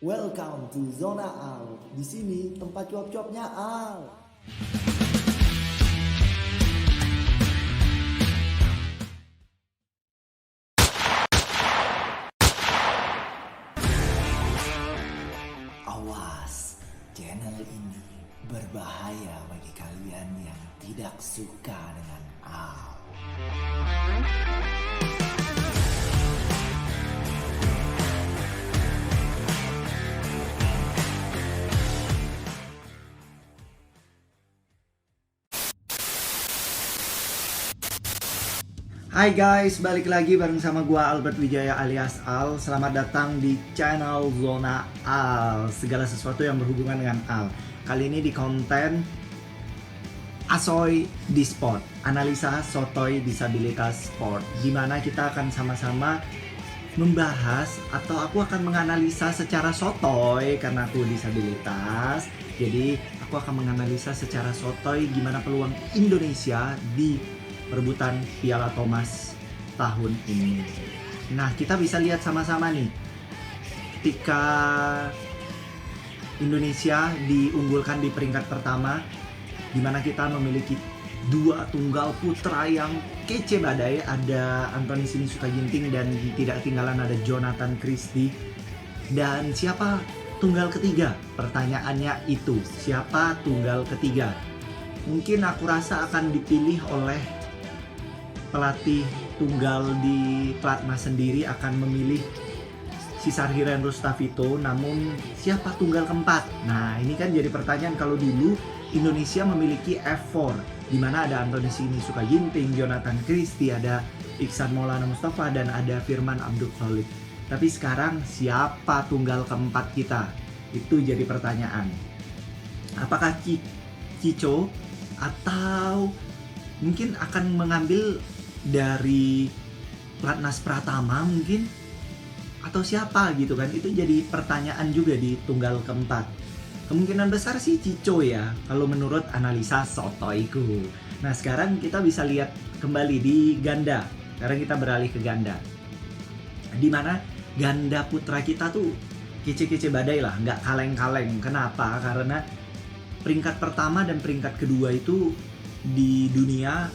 Welcome to Zona Al. Di sini tempat cuap-cuapnya Al. Awas, channel ini berbahaya bagi kalian yang tidak suka dengan Al. Hai guys, balik lagi bareng sama gua Albert Wijaya alias Al. Selamat datang di channel Zona Al. Segala sesuatu yang berhubungan dengan Al. Kali ini di konten Asoy di Sport, analisa sotoy disabilitas sport, dimana kita akan sama-sama membahas atau aku akan menganalisa secara sotoy karena aku disabilitas. Jadi aku akan menganalisa secara sotoy gimana peluang Indonesia di perebutan Piala Thomas tahun ini. Nah, kita bisa lihat sama-sama nih, ketika Indonesia diunggulkan di peringkat pertama, di mana kita memiliki dua tunggal putra yang kece badai. Ada Anthony Sinisuka Ginting dan tidak ketinggalan ada Jonathan Christie. Dan siapa tunggal ketiga? Pertanyaannya itu, siapa tunggal ketiga? Mungkin aku rasa akan dipilih oleh pelatih tunggal di Platnas sendiri, akan memilih Sisarhiren Rustavito. Namun siapa tunggal keempat? Nah, ini kan jadi pertanyaan. Kalau dulu Indonesia memiliki F4, di mana ada Anthony Sinisuka Ginting, Jonathan Christie, ada Iksan Maulana Mustafa, dan ada Firman Abdul Khalid. Tapi sekarang siapa tunggal keempat kita? Itu jadi pertanyaan. Apakah Cico atau mungkin akan mengambil dari Platnas Pratama mungkin, atau siapa gitu kan? Itu jadi pertanyaan juga di tunggal keempat. Kemungkinan besar sih Cico ya, kalau menurut analisa sotoiku. Nah, sekarang kita bisa lihat kembali di ganda. Sekarang kita beralih ke ganda, dimana ganda putra kita tuh kece-kece badai lah, nggak kaleng-kaleng. Kenapa? Karena peringkat pertama dan peringkat kedua itu di dunia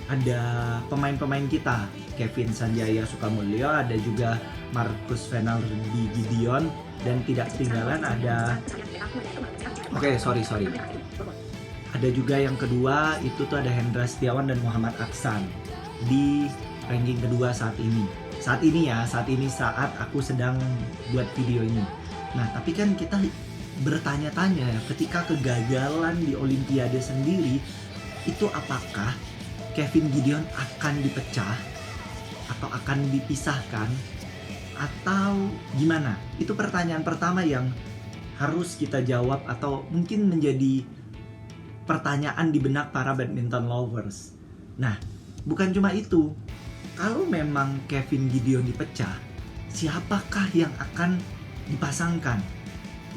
ada pemain-pemain kita, Kevin Sanjaya Sukamulyo, ada juga Marcus Fenaldi Gideon, dan tidak ketinggalan ada ada juga yang kedua itu tuh ada Hendra Setiawan dan Muhammad Aksan di ranking kedua saat ini saat aku sedang buat video ini. Nah, tapi kan kita bertanya-tanya ya, ketika kegagalan di Olimpiade sendiri itu, apakah Kevin Gideon akan dipecah atau akan dipisahkan atau gimana? Itu pertanyaan pertama yang harus kita jawab, atau mungkin menjadi pertanyaan di benak para badminton lovers. Nah, bukan cuma itu. Kalau memang Kevin Gideon dipecah, siapakah yang akan dipasangkan?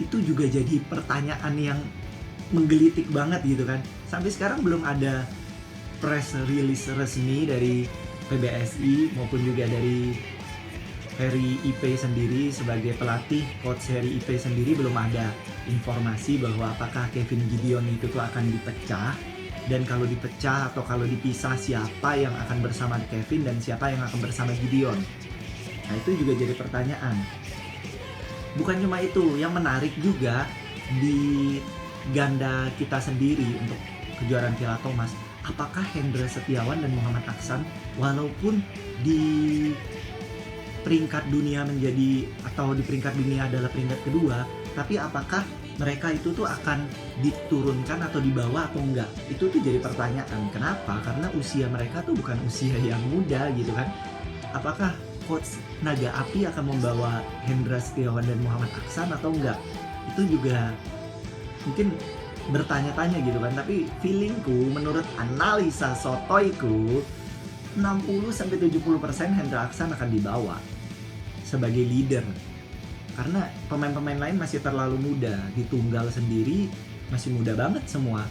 Itu juga jadi pertanyaan yang menggelitik banget gitu kan. Sampai sekarang belum ada press release resmi dari PBSI maupun juga dari Harry IP sendiri sebagai pelatih. Coach Harry IP sendiri belum ada informasi bahwa apakah Kevin Gideon itu tuh akan dipecah, dan kalau dipecah atau kalau dipisah, siapa yang akan bersama Kevin dan siapa yang akan bersama Gideon. Nah, itu juga jadi pertanyaan. Bukan cuma itu, yang menarik juga di ganda kita sendiri untuk kejuaraan Piala Thomas, apakah Hendra Setiawan dan Muhammad Aksan, walaupun di peringkat dunia di peringkat dunia adalah peringkat kedua, tapi apakah mereka itu tuh akan diturunkan atau dibawa atau enggak? Itu tuh jadi pertanyaan. Kenapa? Karena usia mereka tuh bukan usia yang muda gitu kan. Apakah Coach Naga Api akan membawa Hendra Setiawan dan Muhammad Aksan atau enggak? Itu juga mungkin bertanya-tanya gitu kan. Tapi feelingku, menurut analisa sotoiku, 60-70% Hendra Aksan akan dibawa sebagai leader, karena pemain-pemain lain masih terlalu muda. Di tunggal sendiri masih muda banget semua.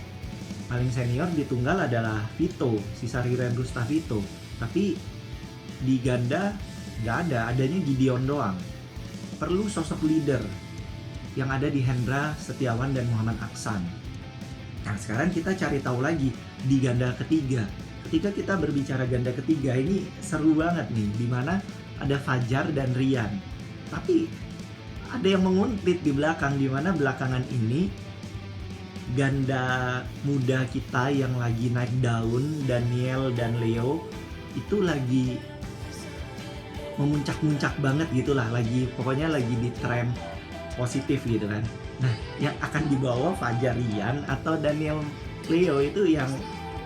Paling senior di tunggal adalah Vito, Sisarhiren Rustavito. Tapi di ganda nggak ada, adanya Gideon doang. Perlu sosok leader yang ada di Hendra Setiawan dan Muhammad Aksan. Nah sekarang kita cari tahu lagi di ganda ketiga. Ketika kita berbicara ganda ketiga ini seru banget nih, dimana ada Fajar dan Rian. Tapi ada yang menguntit di belakang, dimana belakangan ini ganda muda kita yang lagi naik daun, Daniel dan Leo, itu lagi memuncak-muncak banget gitulah, pokoknya lagi di tren positif gitu kan. Nah yang akan dibawa Fajar Rian atau Daniel Leo itu yang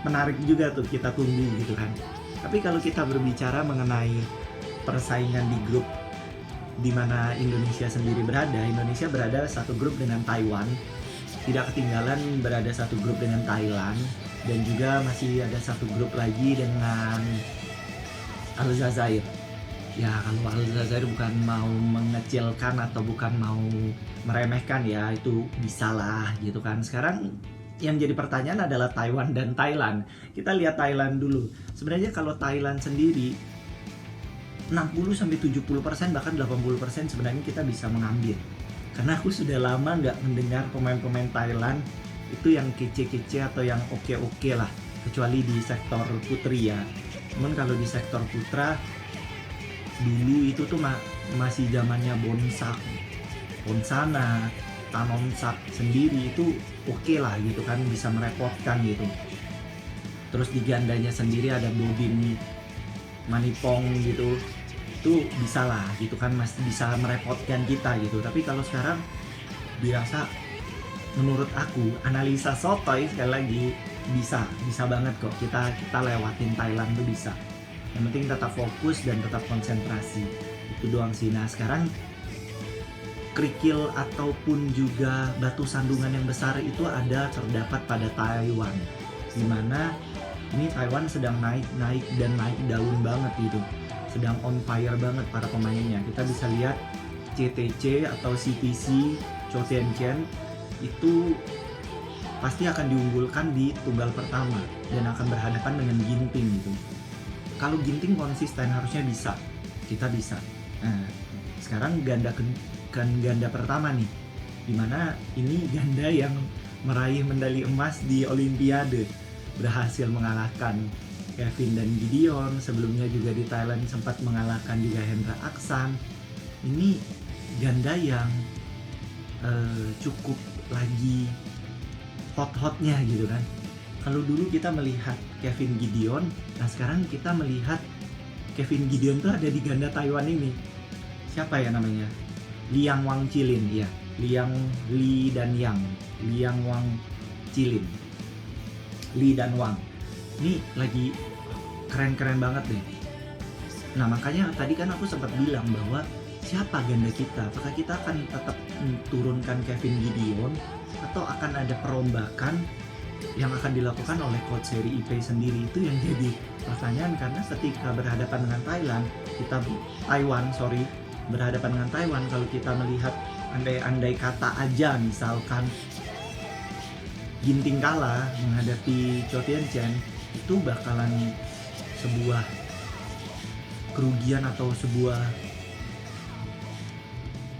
menarik juga tuh, kita tunggu gitu kan. Tapi kalau kita berbicara mengenai persaingan di grup di mana Indonesia sendiri berada satu grup dengan Taiwan, tidak ketinggalan berada satu grup dengan Thailand, dan juga masih ada satu grup lagi dengan Aljazair. Ya kalau Aljazair bukan mau mengecilkan atau bukan mau meremehkan ya, itu bisa lah gitu kan. Sekarang yang jadi pertanyaan adalah Taiwan dan Thailand. Kita lihat Thailand dulu. Sebenarnya kalau Thailand sendiri 60-70% bahkan 80% sebenarnya kita bisa mengambil. Karena aku sudah lama nggak mendengar pemain-pemain Thailand itu yang kece-kece atau yang oke-oke lah, kecuali di sektor putri ya. Namun kalau di sektor putra dulu itu tuh masih zamannya Bonsana, Tanonsak sendiri itu oke lah gitu kan, bisa merepotkan gitu. Terus di gandanya sendiri ada Bobin Manipong gitu, itu bisa lah gitu kan, masih bisa merepotkan kita gitu. Tapi kalau sekarang dirasa, menurut aku analisa sotoy sekali lagi, bisa banget kok kita lewatin Thailand tuh bisa. Yang penting tetap fokus dan tetap konsentrasi, itu doang sih. Nah sekarang kerikil ataupun juga batu sandungan yang besar itu terdapat pada Taiwan, dimana ini Taiwan sedang naik dan naik daun banget gitu, sedang on fire banget para pemainnya. Kita bisa lihat CTC atau CTC Chou Tien-chen itu pasti akan diunggulkan di tunggal pertama dan akan berhadapan dengan Ginting gitu. Kalau Ginting konsisten harusnya kita bisa. Nah sekarang ganda pertama nih, dimana ini ganda yang meraih medali emas di Olimpiade, berhasil mengalahkan Kevin dan Gideon. Sebelumnya juga di Thailand sempat mengalahkan juga Hendra Aksan. Ini ganda yang cukup lagi hot-hotnya gitu kan. Kalau dulu kita melihat Kevin Gideon, nah sekarang kita melihat Kevin Gideon tuh ada di ganda Taiwan ini. Siapa ya namanya? Liang Wang Chilin ya. Li dan Yang. Liang Wang Chilin. Li dan Wang. Ini lagi keren-keren banget deh. Nah makanya tadi kan aku sempat bilang bahwa siapa ganda kita? Apakah kita akan tetap turunkan Kevin Gideon atau akan ada perombakan yang akan dilakukan oleh coach seri IP sendiri? Itu yang jadi pertanyaan, karena ketika berhadapan dengan Taiwan berhadapan dengan Taiwan, kalau kita melihat andai kata aja misalkan Ginting kalah menghadapi Chou Tien-chen, itu bakalan sebuah kerugian atau sebuah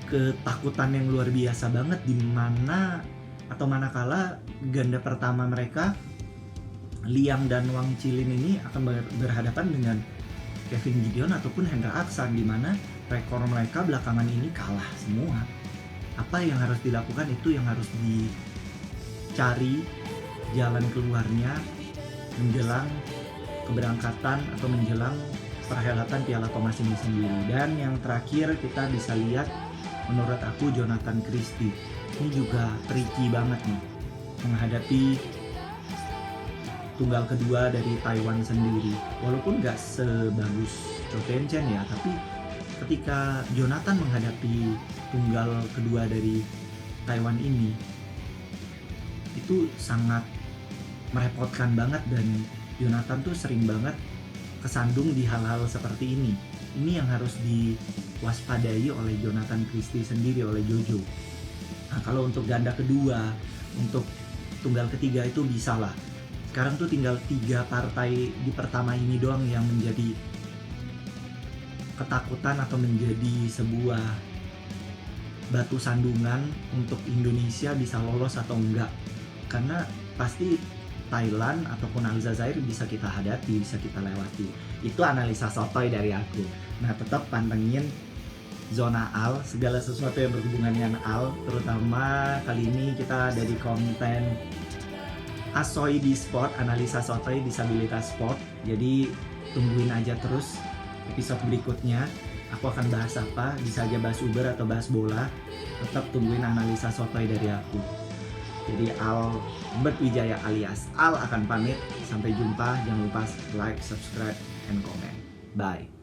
ketakutan yang luar biasa banget, manakala ganda pertama mereka Liang dan Wang Chilin ini akan berhadapan dengan Kevin Gideon ataupun Hendra Aksan, di mana rekor mereka belakangan ini kalah semua. Apa yang harus dilakukan, itu yang harus dicari jalan keluarnya menjelang keberangkatan atau menjelang perhelatan Piala Thomas ini sendiri. Dan yang terakhir kita bisa lihat, menurut aku Jonathan Christie ini juga tricky banget nih menghadapi tunggal kedua dari Taiwan sendiri. Walaupun gak sebagus Chou Tien-chen ya, tapi ketika Jonathan menghadapi tunggal kedua dari Taiwan ini, itu sangat merepotkan banget, dan Jonathan tuh sering banget kesandung di hal-hal seperti ini. Ini yang harus diwaspadai oleh Jonathan Christie sendiri, oleh Jojo. Nah kalau untuk ganda kedua, untuk tunggal ketiga itu bisa lah. Sekarang tuh tinggal 3 partai di pertama ini doang yang menjadi ketakutan atau menjadi sebuah batu sandungan untuk Indonesia bisa lolos atau enggak. Karena pasti Thailand ataupun Aljazair bisa kita hadapi, bisa kita lewati. Itu analisa sotoy dari aku. Nah, tetap pantengin Zona Al, segala sesuatu yang berhubungan dengan Al. Terutama kali ini kita ada di konten Asoy di Sport, analisa sotoy disabilitas sport. Jadi tungguin aja terus episode berikutnya. Aku akan bahas apa, bisa aja bahas Uber atau bahas bola. Tetap tungguin analisa sotoy dari aku. Jadi Albert Wijaya alias Al akan pamit. Sampai jumpa, jangan lupa like, subscribe, and comment. Bye.